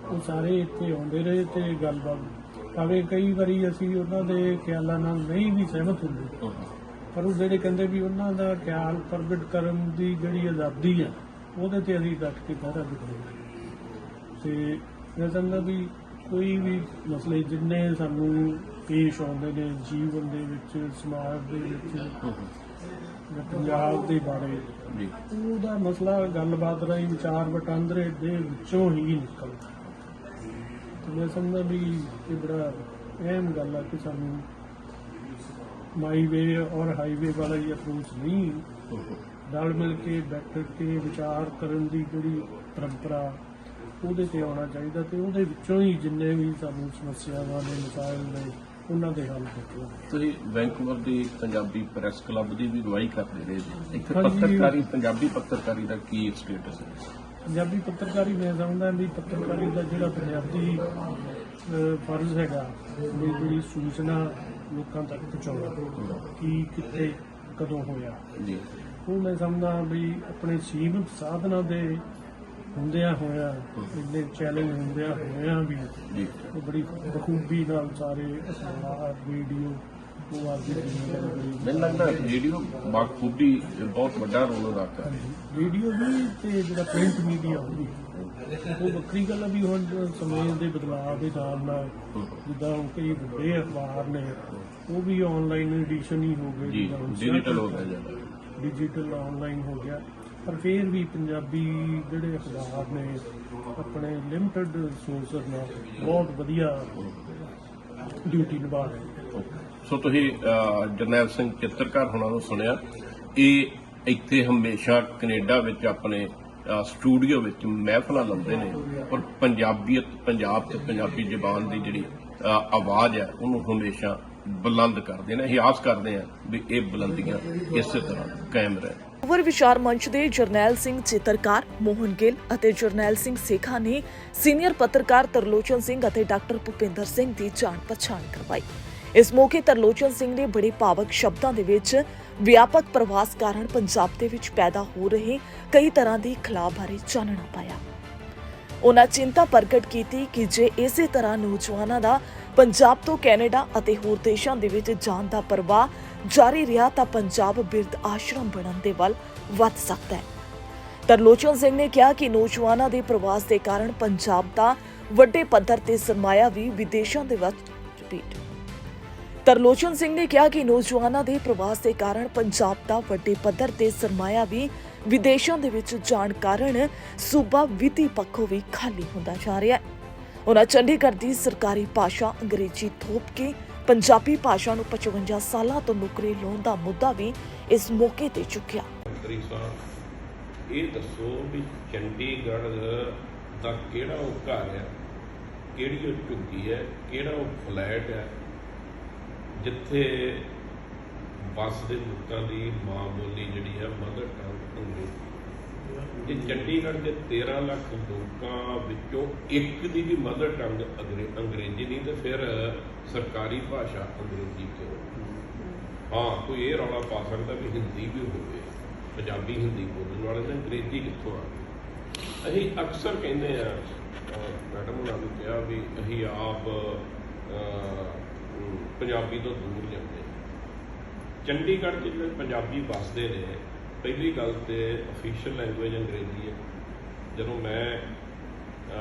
ਉਹ ਸਾਰੇ ਇੱਥੇ ਆਉਂਦੇ ਰਹੇ ਤੇ ਗੱਲਬਾਤ। ਭਾਵੇਂ ਕਈ ਵਾਰੀ ਅਸੀਂ ਉਹਨਾਂ ਦੇ ਖਿਆਲਾਂ ਨਾਲ ਨਹੀਂ ਵੀ ਸਹਿਮਤ ਹੁੰਦੇ, ਪਰ ਉਹ ਜਿਹੜੇ ਕਹਿੰਦੇ ਵੀ ਉਹਨਾਂ ਦਾ ਖਿਆਲ ਪ੍ਰਗਟ ਕਰਨ ਦੀ ਜਿਹੜੀ ਆਜ਼ਾਦੀ ਆ, ਉਹਦੇ ਤੇ ਅਸੀਂ ਡਟ ਕੇ ਪਹਿਰਾ ਦਿੰਦੇ। ਤੇ ਮੈਂ ਸਮਝਦਾ ਵੀ ਕੋਈ ਵੀ ਮਸਲੇ ਜਿੰਨੇ ਸਾਨੂੰ ਪੇਸ਼ ਆਉਂਦੇ ਨੇ ਜੀਵਨ ਦੇ ਵਿੱਚ, ਸਮਾਜ ਦੇ ਵਿੱਚ, ਜਾਂ ਪੰਜਾਬ ਦੇ ਬਾਰੇ, ਉਹਦਾ ਮਸਲਾ ਗੱਲਬਾਤ ਰਾਹੀਂ ਵਿਚਾਰ ਵਟਾਂਦਰੇ ਦੇ ਵਿੱਚੋਂ ਹੀ ਨਿਕਲਦਾ। ਤੇ ਮੈਂ ਸਮਝਦਾ ਵੀ ਇਹ ਬੜਾ ਅਹਿਮ ਗੱਲ ਆ ਕਿ ਸਾਨੂੰ ਮਾਈ ਵੇ ਔਰ ਹਾਈਵੇ ਵਾਲਾ ਹੀ ਅਪਰੋਚ ਨਹੀਂ, ਰਲ ਮਿਲ ਕੇ ਬੈਠ ਕੇ ਵਿਚਾਰ ਕਰਨ ਦੀ ਜਿਹੜੀ ਪਰੰਪਰਾ, ਉਹਦੇ ਤੇ ਆਉਣਾ ਚਾਹੀਦਾ। ਤੇ ਉਹਦੇ ਵਿੱਚੋਂ ਹੀ ਜਿੰਨੇ ਵੀ ਸਾਨੂੰ ਸਮੱਸਿਆਵਾਂ ਨੇ, ਮਸਾਇਲ ਨੇ, ਉਹਨਾਂ ਦੇ ਹੱਲ ਕੱਢਣਾ। ਤੁਸੀਂ ਵੈਨਕੂਵਰ ਦੀ ਪੰਜਾਬੀ ਪ੍ਰੈਸ ਕਲੱਬ ਦੀ ਵੀ ਅਗਵਾਈ ਕਰਦੇ ਰਹੇ ਜੀ। ਇੱਥੇ ਹਾਂਜੀ। ਪੱਤਰਕਾਰੀ, ਪੰਜਾਬੀ ਪੱਤਰਕਾਰੀ ਦਾ ਕੀ ਸਟੇਟਸ ਹੈ? ਪੰਜਾਬੀ ਪੱਤਰਕਾਰੀ ਮੈਂ ਸਮਝਦਾ ਵੀ ਪੱਤਰਕਾਰੀ ਦਾ ਜਿਹੜਾ ਬੁਨਿਆਦੀ ਫਰਜ਼ ਹੈਗਾ, ਵੀ ਜਿਹੜੀ ਸੂਚਨਾ ਲੋਕਾਂ ਤੱਕ ਪਹੁੰਚਾਉਣਾ, ਕੀ ਕਿੱਥੇ ਕਦੋਂ ਹੋਇਆ ਜੀ, ਉਹ ਮੈਂ ਸਮਝਦਾ ਵੀ ਆਪਣੇ ਸੀਮਿਤ ਸਾਧਨਾਂ ਦੇ ਹੁੰਦਿਆਂ ਹੋਇਆ, ਇੰਨੇ ਚੈਲੰਜ ਹੁੰਦਿਆਂ ਹੋਇਆਂ ਵੀ ਉਹ ਬੜੀ ਬਖੂਬੀ ਨਾਲ ਸਾਰੇ ਅਖਬਾਰ, ਰੇਡੀਓ, ਉਹ ਆਦਿ ਮੈਨੂੰ ਲੱਗਦਾ ਰੇਡੀਓ ਬਾਖੂਬੀ ਬਹੁਤ ਵੱਡਾ ਰੋਲ ਅਦਾ ਕਰ ਰਿਹਾ। ਰੇਡੀਓ ਵੀ ਤੇ ਜਿਹੜਾ ਪ੍ਰਿੰਟ ਮੀਡੀਆ ਉਹ ਵੱਖਰੀ ਗੱਲ ਆ ਵੀ ਹੁਣ ਸਮੇਂ ਦੇ ਬਦਲਾਅ ਦੇ ਨਾਲ ਜਿੱਦਾਂ ਹੁਣ ਕਈ ਵੱਡੇ ਅਖਬਾਰ ਨੇ ਉਹ ਵੀ ਆਨਲਾਈਨ ਐਡੀਸ਼ਨ ਹੀ ਹੋ ਗਏ, ਡਿਜੀਟਲ ਹੋ ਗਿਆ, ਡਿਜੀਟਲ ਆਨਲਾਈਨ ਹੋ ਗਿਆ। ਪਰ ਫਿਰ ਵੀ ਪੰਜਾਬੀ ਜਿਹੜੇ ਅਖਬਾਰ ਨੇ ਆਪਣੇ ਲਿਮਟਿਡ ਰਿਸੋਰਸਿਸ ਨਾਲ ਬਹੁਤ ਵਧੀਆ ਡਿਊਟੀ ਨਿਭਾ ਰਹੇ। ਸੋ ਤੁਸੀਂ ਜਰਨੈਲ ਸਿੰਘ ਚਿੱਤਰਕਾਰ ਹੋਣਾ ਨੂੰ ਸੁਣਿਆ, ਇਹ ਇੱਥੇ ਹਮੇਸ਼ਾ ਕੈਨੇਡਾ ਵਿੱਚ ਆਪਣੇ ਸਟੂਡੀਓ ਵਿੱਚ ਮਹਿਫਲਾਂ ਲਾਉਂਦੇ ਨੇ ਔਰ ਪੰਜਾਬੀਅਤ, ਪੰਜਾਬ ਤੇ ਪੰਜਾਬੀ ਜ਼ਬਾਨ ਦੀ ਜਿਹੜੀ ਆਵਾਜ਼ ਹੈ ਉਹਨੂੰ ਹਮੇਸ਼ਾ ਬੁਲੰਦ ਕਰਦੇ ਨੇ। ਅਸੀਂ ਆਸ ਕਰਦੇ ਹਾਂ ਵੀ ਇਹ ਬੁਲੰਦੀਆਂ ਇਸੇ ਤਰ੍ਹਾਂ ਕਾਇਮ ਰਹੇ। ਵੈਨਕੂਵਰ ਵਿਚਾਰ ਮੰਚ ਦੇ ਜਰਨੈਲ ਸਿੰਘ ਚਿੱਤਰਕਾਰ ਮੋਹਨ ਗਿੱਲ ਅਤੇ ਜਰਨੈਲ ਸਿੰਘ ਸੇਖਾ ਨੇ ਸੀਨੀਅਰ ਪੱਤਰਕਾਰ ਤਰਲੋਚਨ ਸਿੰਘ ਅਤੇ ਡਾਕਟਰ ਭੁਪਿੰਦਰ ਸਿੰਘ ਦੀ ਜਾਣ ਪਛਾਣ ਕਰਵਾਈ। ਇਸ ਮੌਕੇ ਤਰਲੋਚਨ ਸਿੰਘ ਨੇ ਬੜੇ ਭਾਵਕ ਸ਼ਬਦਾਂ ਦੇ ਵਿੱਚ ਵਿਆਪਕ ਪ੍ਰਵਾਸ ਕਾਰਨ ਪੰਜਾਬ ਦੇ ਵਿੱਚ ਪੈਦਾ ਹੋ ਰਹੇ ਕਈ ਤਰ੍ਹਾਂ ਦੀ ਖਲਾਅ ਬਾਰੇ ਚਾਨਣਾ ਪਾਇਆ। ਉਹਨਾਂ ਚਿੰਤਾ ਪ੍ਰਗਟ ਕੀਤੀ ਕਿ ਜੇ ਇਸੇ ਤਰ੍ਹਾਂ ਨੌਜਵਾਨਾਂ ਦਾ ਪੰਜਾਬ ਤੋਂ ਕੈਨੇਡਾ ਅਤੇ ਹੋਰ ਦੇਸ਼ਾਂ ਦੇ ਵਿੱਚ ਜਾਣ ਦਾ ਪ੍ਰਵਾਹ ਜਾਰੀ ਰਿਹਾ ਤਾਂ ਪੰਜਾਬ ਬਿਰਧ ਆਸ਼ਰਮ ਬਣਨ ਦੇ ਵੱਲ ਵੱਧ ਸਕਦਾ ਹੈ। ਤਰਲੋਚਨ ਸਿੰਘ ਨੇ ਕਿਹਾ ਕਿ ਨੌਜਵਾਨਾਂ ਦੇ ਪ੍ਰਵਾਸ ਦੇ ਕਾਰਨ ਪੰਜਾਬ ਦਾ ਵੱਡੇ ਪੱਧਰ ਤੇ ਸਰਮਾਇਆ ਵੀ ਵਿਦੇਸ਼ਾਂ ਦੇ ਵਿੱਚ ਤਰਲੋਚਨ ਸਿੰਘ ਨੇ ਕਿਹਾ ਕਿ ਨੌਜਵਾਨਾਂ ਦੇ ਪ੍ਰਵਾਸ ਦੇ ਕਾਰਨ ਪੰਜਾਬ ਦਾ ਵੱਡੇ ਪੱਧਰ ਤੇ ਸਰਮਾਇਆ ਵੀ ਵਿਦੇਸ਼ਾਂ ਦੇ ਵਿੱਚ ਜਾਣ ਕਾਰਨ ਸੂਬਾ ਵਿੱਤੀ ਪੱਖੋਂ ਵੀ ਖਾਲੀ ਹੁੰਦਾ ਜਾ ਰਿਹਾ ਹੈ। ਉਹਨਾਂ ਚੰਡੀਗੜ੍ਹ ਦੀ ਸਰਕਾਰੀ ਭਾਸ਼ਾ ਅੰਗਰੇਜ਼ੀ ਥੋਪ ਕੇ ਪੰਜਾਬੀ ਭਾਸ਼ਾ ਨੂੰ 55 ਸਾਲਾਂ ਤੋਂ ਨੌਕਰੀ ਲਾਉਣ ਦਾ ਮੁੱਦਾ ਵੀ ਇਸ ਮੌਕੇ ਤੇ ਚੁੱਕਿਆ। ਮੰਤਰੀ ਸਾਹਿਬ, ਇਹ ਦੱਸੋ ਵੀ ਚੰਡੀਗੜ੍ਹ ਦਾ ਕਿਹੜਾ ਉਹ ਘਰ ਹੈ, ਕਿਹੜੀ ਉਹ ਝੁੱਗੀ ਹੈ, ਕਿਹੜਾ ਉਹ ਫਲੈਟ ਹੈ ਜਿੱਥੇ ਵਸਦੇ ਲੋਕਾਂ ਦੀ ਮਾਂ ਬੋਲੀ ਜਿਹੜੀ ਹੈ ਮਦਰ ਟੰਗ ਅੰਗਰੇਜ਼ੀ। ਜੇ ਚੰਡੀਗੜ੍ਹ ਦੇ 13 ਲੱਖ ਲੋਕਾਂ ਵਿੱਚੋਂ ਇੱਕ ਦੀ ਵੀ ਮਦਰ ਟੰਗ ਅੰਗਰੇਜ਼ੀ ਨਹੀਂ ਤੇ ਫਿਰ ਸਰਕਾਰੀ ਭਾਸ਼ਾ ਅੰਗਰੇਜ਼ੀ ਕਿਉਂ? ਹਾਂ, ਕੋਈ ਇਹ ਰੌਲਾ ਪਾ ਸਕਦਾ ਵੀ ਹਿੰਦੀ ਵੀ ਹੋਵੇ, ਪੰਜਾਬੀ ਹਿੰਦੀ ਬੋਲਣ ਵਾਲੇ ਨੇ ਅੰਗਰੇਜ਼ੀ ਕਿੱਥੋਂ ਆ ਗਈ? ਅਸੀਂ ਅਕਸਰ ਕਹਿੰਦੇ ਆ, ਮੈਡਮ ਉਹਨਾਂ ਨੂੰ ਕਿਹਾ ਵੀ ਅਸੀਂ ਆਪ ਪੰਜਾਬੀ ਤੋਂ ਦੂਰ ਜਾਂਦੇ। ਚੰਡੀਗੜ੍ਹ 'ਚ ਜਿਹੜੇ ਪੰਜਾਬੀ ਵੱਸਦੇ ਨੇ, ਪਹਿਲੀ ਗੱਲ ਤੇ ਅਫੀਸ਼ੀਅਲ ਲੈਂਗੁਏਜ ਅੰਗਰੇਜ਼ੀ ਹੈ। ਜਦੋਂ ਮੈਂ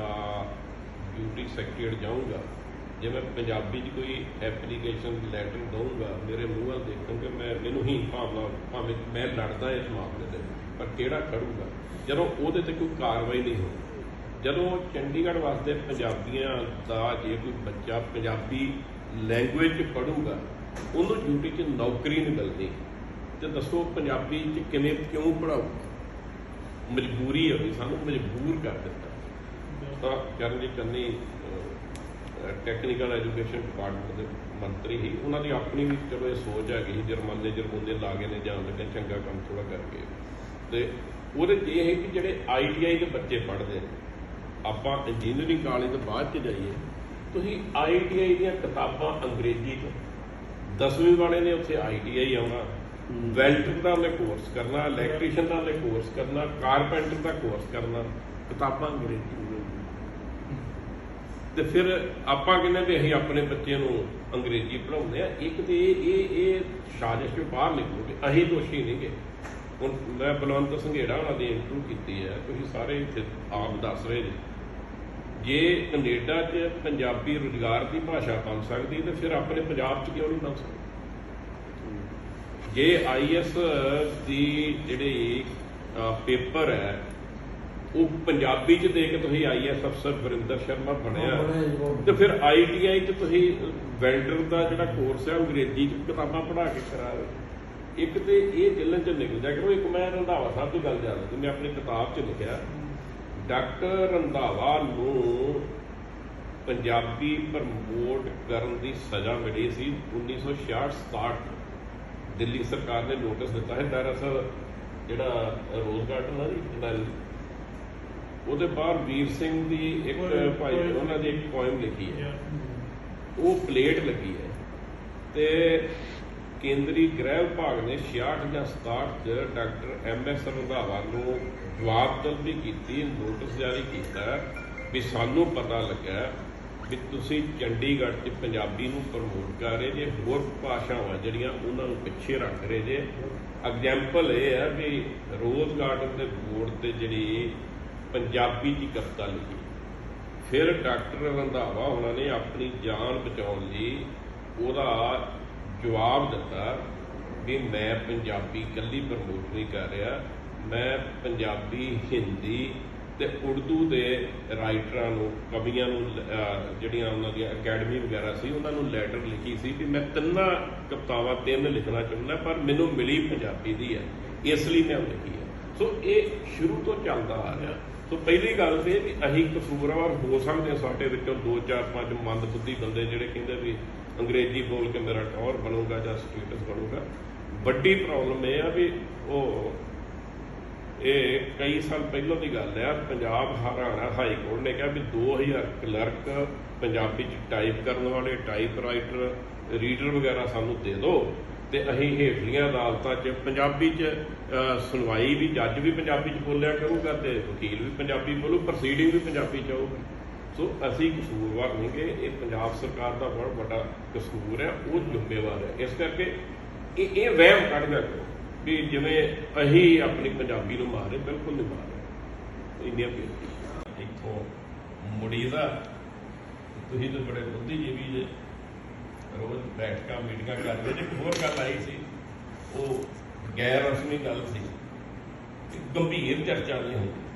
ਡਿਊਟੀ ਸੈਕਟਰੀਏਟ ਜਾਊਂਗਾ, ਜੇ ਮੈਂ ਪੰਜਾਬੀ 'ਚ ਕੋਈ ਐਪਲੀਕੇਸ਼ਨ ਲੈਟਰ ਦਊਂਗਾ, ਮੇਰੇ ਮੂੰਹ ਵੱਲ ਦੇਖਣਗੇ, ਮੈਨੂੰ ਹੀ ਭਾਵੇਂ ਮੈਂ ਲੜਦਾ ਇਸ ਮਾਮਲੇ ਦੇ, ਪਰ ਕਿਹੜਾ ਖੜੂਗਾ ਜਦੋਂ ਉਹਦੇ ਤੇ ਕੋਈ ਕਾਰਵਾਈ ਨਹੀਂ ਹੋਣੀ। ਜਦੋਂ ਚੰਡੀਗੜ੍ਹ ਵਾਸਤੇ ਪੰਜਾਬੀਆਂ ਦਾ ਜੇ ਕੋਈ ਬੱਚਾ ਪੰਜਾਬੀ ਲੈਂਗੁਏਜ 'ਚ ਪੜ੍ਹੂਗਾ ਉਹਨੂੰ ਡਿਊਟੀ 'ਚ ਨੌਕਰੀ ਨਹੀਂ ਮਿਲਦੀ, ਤੇ ਦੱਸੋ ਪੰਜਾਬੀ 'ਚ ਕਿਉਂ ਪੜ੍ਹਾਊਗਾ? ਮਜਬੂਰੀ ਹੋਈ, ਸਾਨੂੰ ਮਜਬੂਰ ਕਰ ਦਿੱਤਾ। ਤਾਂ Charanjit Channi technical education department ਦੇ ਮੰਤਰੀ ਸੀ, ਉਹਨਾਂ ਦੀ ਆਪਣੀ ਵੀ ਚਲੋ ਇਹ ਸੋਚ ਹੈਗੀ ਸੀ, ਜਰਮਾਨੇ ਲਾ ਕੇ ਨੇ ਜਾਣ ਲੱਗੇ ਚੰਗਾ ਕੰਮ ਥੋੜ੍ਹਾ ਕਰਕੇ, ਤੇ ਉਹਦੇ 'ਚ ਇਹ ਹੈ ਕਿ ਜਿਹੜੇ ITI ਦੇ ਬੱਚੇ ਪੜ੍ਹਦੇ ਨੇ, ਆਪਾਂ ਇੰਜੀਨੀਅਰਿੰਗ ਕਾਲਜ ਤੋਂ ਬਾਅਦ 'ਚ ਜਾਈਏ, ਤੁਸੀਂ ITI ਦੀਆਂ ਕਿਤਾਬਾਂ ਅੰਗਰੇਜ਼ੀ 'ਚ, 10ਵੀਂ ਵਾਲੇ ਨੇ ਉੱਥੇ ITI ਆਉਣਾ, ਵੈਲਡਰ ਦਾ ਉਹਨੇ ਕੋਰਸ ਕਰਨਾ, ਇਲੈਕਟ੍ਰੀਸ਼ੀਅਨ ਦਾ ਉਹਨੇ ਕੋਰਸ ਕਰਨਾ, ਕਾਰਪੈਂਟਰ ਦਾ ਕੋਰਸ ਕਰਨਾ, ਕਿਤਾਬਾਂ ਅੰਗਰੇਜ਼ੀ। ਤੇ ਫਿਰ ਆਪਾਂ ਕਹਿੰਦੇ ਵੀ ਅਸੀਂ ਆਪਣੇ ਬੱਚੇ ਨੂੰ ਅੰਗਰੇਜ਼ੀ ਪੜ੍ਹਾਉਂਦੇ ਆ। ਇੱਕ ਤੇ ਇਹ ਸਾਜ਼ਿਸ਼ ਤੋਂ ਬਾਹਰ ਨਿਕਲੂਗੀ, ਅਸੀਂ ਦੋਸ਼ੀ ਨਹੀਂ ਗੇ। ਹੁਣ ਮੈਂ ਬਲਵੰਤ ਸੰਘੇੜਾ ਉਹਨਾਂ ਦੀ ਇੰਟਰਵਿਊ ਕੀਤੀ ਹੈ, ਤੁਸੀਂ ਸਾਰੇ ਇੱਥੇ ਆਪ ਦੱਸ ਰਹੇ ਜੀ, ਜੇ ਕੈਨੇਡਾ 'ਚ ਪੰਜਾਬੀ ਰੁਜ਼ਗਾਰ ਦੀ ਭਾਸ਼ਾ ਬਣ ਸਕਦੀ ਤੇ ਫਿਰ ਆਪਣੇ ਪੰਜਾਬ 'ਚ ਕਿਉਂ ਨਹੀਂ ਬਣ ਸਕਦੀ? ਜੇ IAS ਦੀ ਜਿਹੜੀ ਪੇਪਰ ਹੈ ਉਹ ਪੰਜਾਬੀ 'ਚ ਦੇ ਕੇ ਤੁਸੀਂ IAS ਅਫਸਰ ਵਰਿੰਦਰ ਸ਼ਰਮਾ ਬਣਿਆ, ਤੇ ਫਿਰ ITI 'ਚ ਤੁਸੀਂ ਵੈਲਡਰ ਦਾ ਜਿਹੜਾ ਕੋਰਸ ਹੈ ਅੰਗਰੇਜ਼ੀ 'ਚ ਕਿਤਾਬਾਂ ਪੜ੍ਹਾ ਕੇ ਕਰਾ ਰਹੇ। ਇੱਕ ਤੇ ਇਹ ਦਿਲਨ 'ਚ ਨਿਕਲ ਜਾ ਕਰੋ। ਇੱਕ ਮੈਂ ਰੰਧਾਵਾ ਸਾਹਿਬ ਦੀ ਗੱਲ ਜਾਣਦਾ, ਮੈਂ ਆਪਣੀ ਕਿਤਾਬ 'ਚ ਲਿਖਿਆ, ਡਾਕਟਰ ਰੰਧਾਵਾ ਨੂੰ ਪੰਜਾਬੀ ਪ੍ਰਮੋਟ ਕਰਨ ਦੀ ਸਜ਼ਾ ਮਿਲੀ ਸੀ 1966-67 ਦਿੱਲੀ ਸਰਕਾਰ ਨੇ ਨੋਟਿਸ ਦਿੱਤਾ ਹੈ। ਦਰਅਸਲ ਜਿਹੜਾ ਰੋਜ਼ ਗਾਰਡਨ ਹੈ ਜੀ, ਉਹਦੇ ਬਾਹਰ ਵੀਰ ਸਿੰਘ ਦੀ ਇੱਕ ਭਾਈ ਉਹਨਾਂ ਦੀ ਇੱਕ ਪੋਇਮ ਲਿਖੀ ਹੈ, ਉਹ ਪਲੇਟ ਲੱਗੀ ਹੈ, ਤੇ ਕੇਂਦਰੀ ਗ੍ਰਹਿ ਵਿਭਾਗ ਨੇ 66 ਜਾਂ 67 'ਚ ਡਾਕਟਰ MS ਰੰਧਾਵਾ ਨੂੰ ਜਵਾਬ ਤਲਬੀ ਕੀਤੀ, ਨੋਟਿਸ ਜਾਰੀ ਕੀਤਾ ਵੀ ਸਾਨੂੰ ਪਤਾ ਲੱਗਾ ਵੀ ਤੁਸੀਂ ਚੰਡੀਗੜ੍ਹ 'ਚ ਪੰਜਾਬੀ ਨੂੰ ਪ੍ਰਮੋਟ ਕਰ ਰਹੇ ਜੇ, ਹੋਰ ਭਾਸ਼ਾਵਾਂ ਜਿਹੜੀਆਂ ਉਹਨਾਂ ਨੂੰ ਪਿੱਛੇ ਰੱਖ ਰਹੇ ਜੇ। ਐਗਜ਼ੈਂਪਲ ਇਹ ਹੈ ਵੀ ਰੋਜ਼ ਗਾਰਡਨ ਦੇ ਬੋਰਡ 'ਤੇ ਜਿਹੜੀ ਪੰਜਾਬੀ ਦੀ ਕਵਿਤਾ ਲਿਖੀ, ਫਿਰ ਡਾਕਟਰ ਰੰਧਾਵਾ ਉਹਨਾਂ ਨੇ ਆਪਣੀ ਜਾਨ ਬਚਾਉਣ ਲਈ ਉਹਦਾ ਜਵਾਬ ਦਿੱਤਾ ਵੀ ਮੈਂ ਪੰਜਾਬੀ ਇਕੱਲੀ ਪ੍ਰਮੋਟ ਨਹੀਂ ਕਰ ਰਿਹਾ, ਮੈਂ ਪੰਜਾਬੀ, ਹਿੰਦੀ ਤੇ ਉਰਦੂ ਦੇ ਰਾਈਟਰਾਂ ਨੂੰ, ਕਵੀਆਂ ਨੂੰ, ਜਿਹੜੀਆਂ ਉਹਨਾਂ ਦੀਆਂ ਅਕੈਡਮੀ ਵਗੈਰਾ ਸੀ, ਉਹਨਾਂ ਨੂੰ ਲੈਟਰ ਲਿਖੀ ਸੀ ਵੀ ਮੈਂ ਤਿੰਨਾਂ ਕਵਿਤਾਵਾਂ ਲਿਖਣਾ ਚਾਹੁੰਦਾ, ਪਰ ਮੈਨੂੰ ਮਿਲੀ ਪੰਜਾਬੀ ਦੀ ਹੈ, ਇਸ ਲਈ ਮੈਂ ਲਿਖੀ ਹੈ। ਸੋ ਇਹ ਸ਼ੁਰੂ ਤੋਂ ਚੱਲਦਾ ਆ ਰਿਹਾ। ਸੋ ਪਹਿਲੀ ਗੱਲ ਤੇ ਵੀ ਅਸੀਂ ਕਸੂਰਵਾਰ ਹੋ ਸਕਦੇ, ਸਾਡੇ ਵਿੱਚੋਂ 2, 4, 5 ਮੰਦਬੁੱਧੀ ਬੰਦੇ ਜਿਹੜੇ ਕਹਿੰਦੇ ਵੀ ਅੰਗਰੇਜ਼ੀ ਬੋਲ ਕੇ ਮੇਰਾ ਟੌਰ ਬਣੂਗਾ ਜਾਂ ਸਟੇਟਸ ਬਣੂਗਾ। ਵੱਡੀ ਪ੍ਰੋਬਲਮ ਇਹ ਆ ਵੀ ਇਹ ਕਈ ਸਾਲ ਪਹਿਲਾਂ ਦੀ ਗੱਲ ਹੈ, ਪੰਜਾਬ ਹਰਿਆਣਾ ਹਾਈ ਕੋਰਟ ਨੇ ਕਿਹਾ ਵੀ 2000 ਕਲਰਕ ਪੰਜਾਬੀ 'ਚ ਟਾਈਪ ਕਰਨ ਵਾਲੇ, ਟਾਈਪ ਰਾਈਟਰ, ਰੀਡਰ ਵਗੈਰਾ ਸਾਨੂੰ ਦੇ ਦਿਓ, ਤੇ ਅਸੀਂ ਹੇਠਲੀਆਂ ਅਦਾਲਤਾਂ 'ਚ ਪੰਜਾਬੀ 'ਚ ਸੁਣਵਾਈ ਵੀ, ਜੱਜ ਵੀ ਪੰਜਾਬੀ 'ਚ ਬੋਲਿਆ ਕਰੂਗਾ ਤੇ ਵਕੀਲ ਵੀ ਪੰਜਾਬੀ ਬੋਲੂ, ਪ੍ਰੋਸੀਡਿੰਗ ਵੀ ਪੰਜਾਬੀ 'ਚ ਆਊਗੀ। ਸੋ ਅਸੀਂ ਕਸੂਰਵਾਰ ਨਹੀਂ ਗੇ, ਇਹ ਪੰਜਾਬ ਸਰਕਾਰ ਦਾ ਬਹੁਤ ਵੱਡਾ ਕਸੂਰ ਹੈ, ਉਹ ਜ਼ਿੰਮੇਵਾਰ ਹੈ। ਇਸ ਕਰਕੇ ਇਹ ਵਹਿਮ ਕੱਢ ਦਿਆ ਕਰੋ ਵੀ ਜਿਵੇਂ ਅਸੀਂ ਆਪਣੀ ਪੰਜਾਬੀ ਨੂੰ ਮਾਰੇ, ਬਿਲਕੁਲ ਨਹੀਂ ਮਾਰੇ। ਇੰਨੀਆਂ ਬੇਨਤੀ ਇੱਥੋਂ ਮੁੜੀ ਦਾ, ਤੁਸੀਂ ਤਾਂ ਬੜੇ ਬੁੱਧੀਜੀਵੀ ਜੇ, ਰੋਜ਼ ਬੈਠਕਾਂ ਮੀਟਿੰਗਾਂ ਕਰਦੇ ਜੇ। ਹੋਰ ਗੱਲ ਆਈ ਸੀ, ਉਹ ਗੈਰ ਰਸਮੀ ਗੱਲ ਸੀ, ਗੰਭੀਰ ਚਰਚਾ ਨਹੀਂ ਹੁੰਦੀ।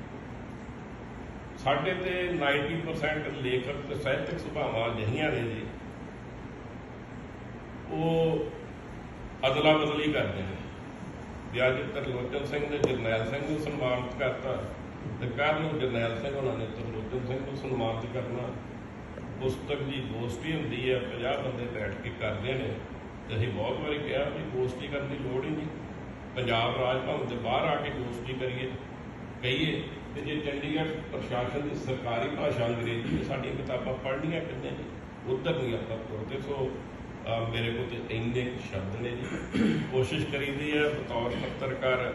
ਸਾਡੇ ਤੇ 90% ਲੇਖਕ ਤੇ ਸਾਹਿਤਕ ਸੁਭਾਵਾਂ ਅਜਿਹੀਆਂ ਨੇ ਜੀ, ਉਹ ਅਦਲਾ ਬਦਲੀ ਕਰਦੇ ਨੇ। ਵੀ ਅੱਜ ਤਰਲੋਚਨ ਸਿੰਘ ਨੇ ਜਰਨੈਲ ਸਿੰਘ ਨੂੰ ਸਨਮਾਨਿਤ ਕਰਤਾ, ਤੇ ਕੱਲ੍ਹ ਨੂੰ ਜਰਨੈਲ ਸਿੰਘ ਉਹਨਾਂ ਨੇ ਤਰਲੋਚਨ ਸਿੰਘ ਨੂੰ ਸਨਮਾਨਿਤ ਕਰਨਾ। ਪੁਸਤਕ ਦੀ ਗੋਸ਼ਟੀ ਹੁੰਦੀ ਹੈ, 50 ਬੰਦੇ ਬੈਠ ਕੇ ਕਰਦੇ ਨੇ, ਤੇ ਅਸੀਂ ਬਹੁਤ ਵਾਰੀ ਕਿਹਾ ਵੀ ਗੋਸ਼ਟੀ ਕਰਨ ਦੀ ਲੋੜ ਹੀ ਨਹੀਂ, ਪੰਜਾਬ ਰਾਜ ਭਵਨ ਦੇ ਬਾਹਰ ਆ ਕੇ ਗੋਸ਼ਟੀ ਕਹੀਏ। ਤੇ ਜੇ ਚੰਡੀਗੜ੍ਹ ਪ੍ਰਸ਼ਾਸਨ ਦੀ ਸਰਕਾਰੀ ਭਾਸ਼ਾ ਅੰਗਰੇਜ਼ੀ, ਸਾਡੀਆਂ ਕਿਤਾਬਾਂ ਪੜ੍ਹਨੀਆਂ ਕਿੰਨੇ ਨੇ, ਉੱਧਰ ਨਹੀਂ ਆਪਾਂ ਤੁਰਦੇ। ਸੋ ਮੇਰੇ ਕੋਲ ਤੇ ਇੰਨੇ ਸ਼ਬਦ ਨੇ ਜੀ। ਕੋਸ਼ਿਸ਼ ਕਰੀਦੀ ਹੈ ਬਤੌਰ ਪੱਤਰਕਾਰ,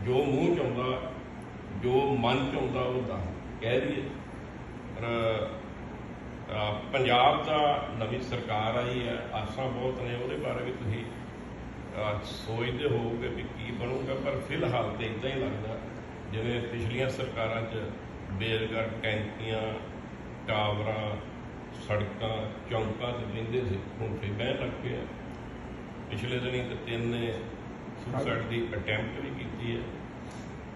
ਜੋ ਮੂੰਹ 'ਚ ਆਉਂਦਾ, ਜੋ ਮਨ 'ਚ ਆਉਂਦਾ ਉਹ ਕਹਿ ਦਈਏ। ਪਰ ਪੰਜਾਬ ਦਾ ਨਵੀਂ ਸਰਕਾਰ ਆਈ ਹੈ, ਆਸਾਂ ਬਹੁਤ ਨੇ, ਉਹਦੇ ਬਾਰੇ ਵੀ ਤੁਸੀਂ ਸੋਚਦੇ ਹੋਵੋਗੇ ਵੀ ਕੀ ਬਣੂਗਾ। ਪਰ ਫਿਲਹਾਲ ਤਾਂ ਇੱਦਾਂ ਹੀ ਲੱਗਦਾ ਜਿਵੇਂ ਪਿਛਲੀਆਂ ਸਰਕਾਰਾਂ 'ਚ ਬੇਲਗੜ੍ਹ, ਟੈਂਕੀਆਂ, ਟਾਵਰਾਂ, ਸੜਕਾਂ, ਚੌਂਕਾਂ 'ਤੇ ਬਹਿੰਦੇ ਸੀ, ਹੁਣ ਫਿਰ ਬਹਿਣ ਲੱਗ ਪਏ ਆ। ਪਿਛਲੇ ਦਿਨੀ ਤਾਂ 3 ਨੇ ਸੁਸਾਈਡ ਦੀ ਅਟੈਂਪਟ ਵੀ ਕੀਤੀ ਹੈ।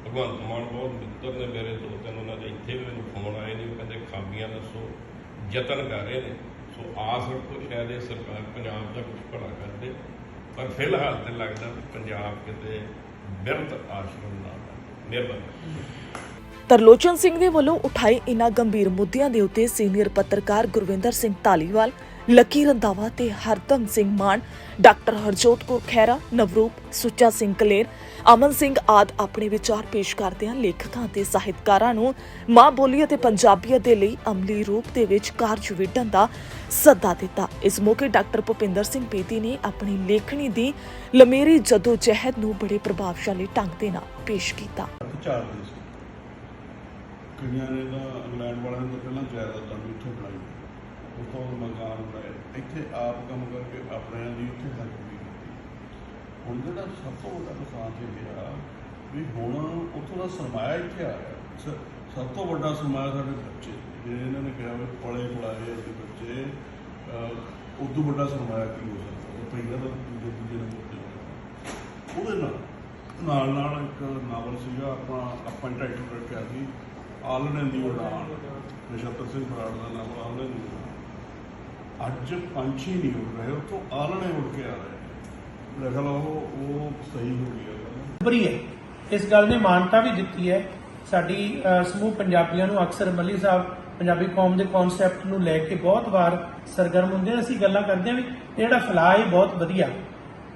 ਭਗਵੰਤ ਮਾਨ ਬਹੁਤ ਮਿੱਤਰ ਨੇ ਮੇਰੇ, ਦੋ ਤਿੰਨ ਉਹਨਾਂ ਦੇ ਇੱਥੇ ਵੀ ਮੈਨੂੰ ਫੋਨ ਆਏ ਨੇ, ਉਹ ਕਹਿੰਦੇ ਖਾਮੀਆਂ ਦੱਸੋ, ਯਤਨ ਕਰ ਰਹੇ ਨੇ। ਸੋ ਆਸ ਰੱਖੋ ਸ਼ਾਇਦ ਇਹ ਸਰਕਾਰ ਪੰਜਾਬ ਦਾ ਕੁਝ ਭਲਾ ਕਰ ਦੇ, ਪਰ ਫਿਲਹਾਲ ਤੇ ਲੱਗਦਾ ਵੀ ਪੰਜਾਬ ਕਿਤੇ ਬਿਰਧ ਆਸ਼ਰਮ ਨਾ ਬਣੇ। ਮਿਹਰਬਾਨੀ। ਤਰਲੋਚਨ ਸਿੰਘ ਦੇ ਵੱਲੋਂ ਉਠਾਏ ਇਨ੍ਹਾਂ ਗੰਭੀਰ ਮੁੱਦਿਆਂ ਦੇ ਉੱਤੇ ਸੀਨੀਅਰ ਪੱਤਰਕਾਰ ਗੁਰਵਿੰਦਰ ਸਿੰਘ ਧਾਲੀਵਾਲ, ਲੱਕੀ ਰੰਧਾਵਾ ਤੇ ਹਰਦਮ ਸਿੰਘ ਮਾਨ, ਡਾਕਟਰ ਹਰਜੋਤ ਕੌਰ ਖਹਿਰਾ, ਨਵਰੂਪ, ਸੁੱਚਾ ਸਿੰਘ ਕਲੇਰ, ਅਮਨ ਸਿੰਘ ਆਦਿ ਆਪਣੇ ਵਿਚਾਰ ਪੇਸ਼ ਕਰਦਿਆਂ ਲੇਖਕਾਂ ਤੇ ਸਾਹਿਤਕਾਰਾਂ ਨੂੰ ਮਾਂ ਬੋਲੀ ਅਤੇ ਪੰਜਾਬੀਅਤ ਦੇ ਲਈ ਅਮਲੀ ਰੂਪ ਦੇ ਵਿੱਚ ਕਾਰਜ ਵਿਢਣ ਦਾ ਸੱਦਾ ਦਿੱਤਾ। ਇਸ ਮੌਕੇ ਡਾਕਟਰ ਭੁਪਿੰਦਰ ਸਿੰਘ ਬੇਦੀ ਨੇ ਆਪਣੀ ਲੇਖਣੀ ਦੀ ਲੰਮੇਰੀ ਜਦੋਜਹਿਦ ਨੂੰ ਬੜੇ ਪ੍ਰਭਾਵਸ਼ਾਲੀ ਢੰਗ ਦੇ ਨਾਲ ਪੇਸ਼ ਕੀਤਾ। ਝਾੜਦੇ ਸੀ ਕਈਆਂ ਨੇ ਤਾਂ ਇੰਗਲੈਂਡ ਵਾਲਿਆਂ ਨੇ ਪਹਿਲਾਂ ਜਾਇਦਾਦਾਂ ਵੀ ਇੱਥੇ ਬਣਾਈ, ਉਸ ਤੋਂ ਮਕਾਨ ਬਣਾਏ, ਇੱਥੇ ਆਪ ਕੰਮ ਕਰਕੇ ਆਪਣਿਆਂ ਦੀ ਇੱਥੇ ਹੱਕ ਵੀ ਕੀਤੀ। ਹੁਣ ਜਿਹੜਾ ਸਭ ਤੋਂ ਵੱਡਾ ਨੁਕਸਾਨ ਇਹ ਗਿਆ ਵੀ ਹੁਣ ਉੱਥੋਂ ਦਾ ਸਰਮਾਇਆ ਇੱਥੇ ਆ ਗਿਆ। ਸਭ ਤੋਂ ਵੱਡਾ ਸਰਮਾਇਆ ਸਾਡੇ ਬੱਚੇ, ਜੇ ਇਹਨਾਂ ਨੇ ਕਿਹਾ ਵੀ ਪਲੇ ਪੜਾਏ ਅਸੀਂ ਬੱਚੇ, ਉਦੋਂ ਵੱਡਾ ਸਰਮਾਇਆ ਕੀ ਹੋ ਸਕਦਾ? ਪਹਿਲਾਂ ਤਾਂ ਦੂਜੇ ਨੰਬਰ ਉਹਦੇ ਨਾਲ ਨਾਲ ਇੱਕ ਨਾਵਲ ਸੀਗਾ ਆਪਾਂ ਟਾਈਟਲ ਰੱਖਿਆ ਸੀ ਆਲਣੇ ਦੀ ਉਡਾਨ, ਨਛੱਤਰ ਸਿੰਘ ਬਰਾੜ ਦਾ ਨਾਵਲ ਆਲਣੇ ਦੀ ਉਡਾਨ। ਅੱਜ ਪੰਛੀ ਨਹੀਂ ਉੱਡ ਰਹੇ, ਉੱਥੋਂ ਆਲਣੇ ਉੱਡ ਕੇ ਆ ਰਹੇ। ਮੇਰਾ ਖਿਆਲ ਉਹ ਸਹੀ ਹੋ ਗਿਆ ਬਰੀ ਹੈ। ਇਸ ਗੱਲ ਨੇ ਮਾਨਤਾ ਵੀ ਦਿੱਤੀ ਹੈ। ਸਾਡੀ ਸਮੂਹ ਪੰਜਾਬੀਆਂ ਨੂੰ ਅਕਸਰ ਮੱਲੀ ਸਾਹਿਬ ਪੰਜਾਬੀ ਕੌਮ ਦੇ ਕਨਸੈਪਟ ਨੂੰ ਲੈ ਕੇ ਬਹੁਤ ਵਾਰ ਸਰਗਰਮ ਹੁੰਦੇ ਨੇ। ਅਸੀਂ ਗੱਲਾਂ ਕਰਦੇ ਹਾਂ ਵੀ ਇਹ ਜਿਹੜਾ ਫੈਲਾਅ ਹੈ ਬਹੁਤ ਵਧੀਆ,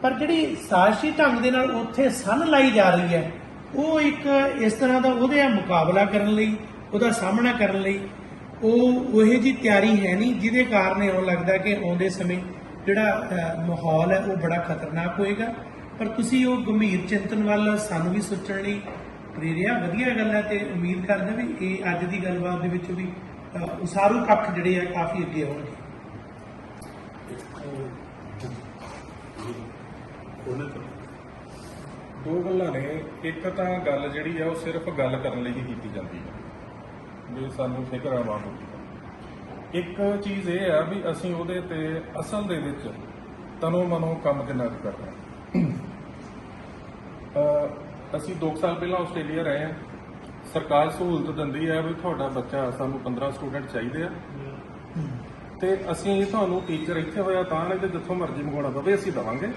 ਪਰ ਜਿਹੜੀ ਸਾਜ਼ਿਸ਼ੀ ਢੰਗ ਦੇ ਨਾਲ ਉੱਥੇ ਸੰਨ ਲਾਈ ਜਾ ਰਹੀ ਹੈ, ਉਹ ਇੱਕ ਇਸ ਤਰ੍ਹਾਂ ਦਾ ਉਹਦੇ ਮੁਕਾਬਲਾ ਕਰਨ ਲਈ, ਉਹਦਾ ਸਾਹਮਣਾ ਕਰਨ ਲਈ ਉਹ ਜਿਹੀ ਤਿਆਰੀ ਹੈ ਨਹੀਂ, ਜਿਹਦੇ ਕਾਰਨ ਇਉਂ ਲੱਗਦਾ ਕਿ ਆਉਂਦੇ ਸਮੇਂ ਜਿਹੜਾ ਮਾਹੌਲ ਹੈ ਉਹ ਬੜਾ ਖਤਰਨਾਕ ਹੋਏਗਾ। ਪਰ ਤੁਸੀਂ ਉਹ ਗੰਭੀਰ ਚਿੰਤਨ ਵੱਲ ਸਾਨੂੰ ਵੀ ਸੋਚਣ ਲਈ ਪ੍ਰੇਰਿਆ, ਵਧੀਆ ਗੱਲ ਹੈ, ਤੇ ਉਮੀਦ ਕਰਦੇ ਵੀ ਇਹ ਅੱਜ ਦੀ ਗੱਲਬਾਤ ਦੇ ਵਿੱਚ ਵੀ ਉਸਾਰੂ ਪੱਖ ਜਿਹੜੇ ਆ ਕਾਫੀ ਅੱਗੇ ਆਉਣਗੇ। ਦੋ ਗੱਲਾਂ ਨੇ। ਇੱਕ ਤਾਂ ਗੱਲ ਜਿਹੜੀ ਆ ਉਹ ਸਿਰਫ ਗੱਲ ਕਰਨ ਲਈ ਹੀ ਕੀਤੀ ਜਾਂਦੀ ਹੈ ਵੀ ਸਾਨੂੰ ਫਿਕਰ ਆ ਮਾਂ ਬੋਲੀ ਦਾ। ਇੱਕ ਚੀਜ਼ ਇਹ ਆ ਵੀ ਅਸੀਂ ਉਹਦੇ ਤੇ ਅਸਲ ਦੇ ਵਿੱਚ ਤਨੋਂ ਮਨੋਂ ਕੰਮ ਕਿੰਨਾ ਕੁ ਕਰ ਰਹੇ ਹਾਂ। ਅਸੀਂ 2 ਸਾਲ ਪਹਿਲਾਂ ਆਸਟ੍ਰੇਲੀਆ ਰਹੇ ਹਾਂ। ਸਰਕਾਰ ਸਹੂਲਤ ਦਿੰਦੀ ਹੈ ਵੀ ਤੁਹਾਡਾ ਬੱਚਾ, ਸਾਨੂੰ 15 ਸਟੂਡੈਂਟ ਚਾਹੀਦੇ ਆ ਤੇ ਅਸੀਂ ਤੁਹਾਨੂੰ ਟੀਚਰ ਇੱਥੇ ਹੋਇਆ ਤਾਂ ਨਹੀਂ ਤੇ ਜਿੱਥੋਂ ਮਰਜ਼ੀ ਮੰਗਵਾਉਣਾ ਪਵੇ ਅਸੀਂ ਦੇਵਾਂਗੇ।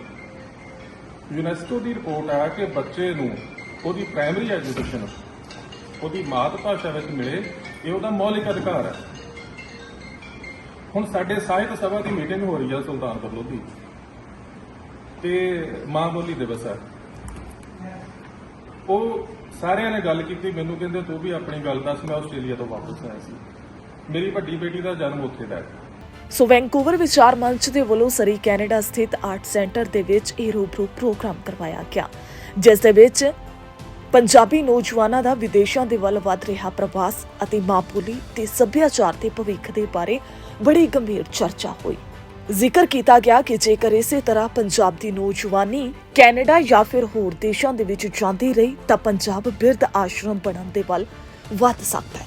ਯੂਨੈਸਕੋ ਦੀ ਰਿਪੋਰਟ ਆ ਕਿ ਬੱਚੇ ਨੂੰ ਉਹਦੀ ਪ੍ਰਾਇਮਰੀ ਐਜੂਕੇਸ਼ਨ ਉਹਦੀ ਮਾਤ ਭਾਸ਼ਾ ਵਿੱਚ ਮਿਲੇ, ਇਹ ਉਹਦਾ ਮੌਲਿਕ ਅਧਿਕਾਰ ਹੈ। ਹੁਣ ਸਾਡੇ ਸਾਹਿਤ ਸਭਾ ਦੀ ਮੀਟਿੰਗ ਹੋ ਰਹੀ ਹੈ ਸੁਲਤਾਨਪੁਰ ਲੋਧੀ ਤੇ ਮਾਂ ਬੋਲੀ ਦਿਵਸ ਹੈ। ਉਹ ਸਾਰਿਆਂ ਨੇ ਗੱਲ ਕੀਤੀ, ਮੈਨੂੰ ਕਹਿੰਦੇ ਤੂੰ ਵੀ ਆਪਣੀ ਗੱਲ ਦੱਸ। ਮੈਂ ਆਸਟ੍ਰੇਲੀਆ ਤੋਂ ਵਾਪਸ ਆਇਆ ਸੀ, ਮੇਰੀ ਵੱਡੀ ਬੇਟੀ ਦਾ ਜਨਮ ਉੱਥੇ ਦਾ ਹੈ। ਸੋ ਵੈਂਕੂਵਰ ਵਿਚਾਰ ਮੰਚ ਦੇ ਵੱਲੋਂ ਸਰੀ ਕੈਨੇਡਾ ਸਥਿਤ ਆਰਟ ਸੈਂਟਰ ਦੇ ਵਿੱਚ ਇਹ ਰੂਬਰੂ ਪ੍ਰੋਗਰਾਮ ਕਰਵਾਇਆ ਗਿਆ, ਜਿਸ ਦੇ ਵਿੱਚ ਪੰਜਾਬੀ ਨੌਜਵਾਨਾਂ ਦਾ ਵਿਦੇਸ਼ਾਂ ਦੇ ਵੱਲ ਵੱਧ ਰਿਹਾ ਪ੍ਰਵਾਸ ਅਤੇ ਮਾਂ ਬੋਲੀ ਤੇ ਸੱਭਿਆਚਾਰ ਦੇ ਭਵਿੱਖ ਦੇ ਬਾਰੇ ਬੜੀ ਗੰਭੀਰ ਚਰਚਾ ਹੋਈ। ਜ਼ਿਕਰ ਕੀਤਾ ਗਿਆ ਕਿ ਜੇਕਰ ਇਸੇ ਤਰ੍ਹਾਂ ਪੰਜਾਬ ਦੀ ਨੌਜਵਾਨੀ ਕੈਨੇਡਾ ਜਾਂ ਫਿਰ ਹੋਰ ਦੇਸ਼ਾਂ ਦੇ ਵਿੱਚ ਜਾਂਦੀ ਰਹੀ ਤਾਂ ਪੰਜਾਬ ਬਿਰਧ ਆਸ਼ਰਮ ਬਣਨ ਦੇ ਵੱਲ ਵੱਧ ਸਕਦਾ ਹੈ।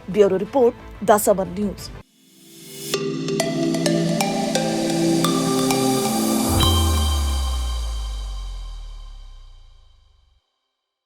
ਬਿਊਰੋ ਰਿਪੋਰਟ, ਦਾ ਸਮਰ ਨਿਊਜ਼।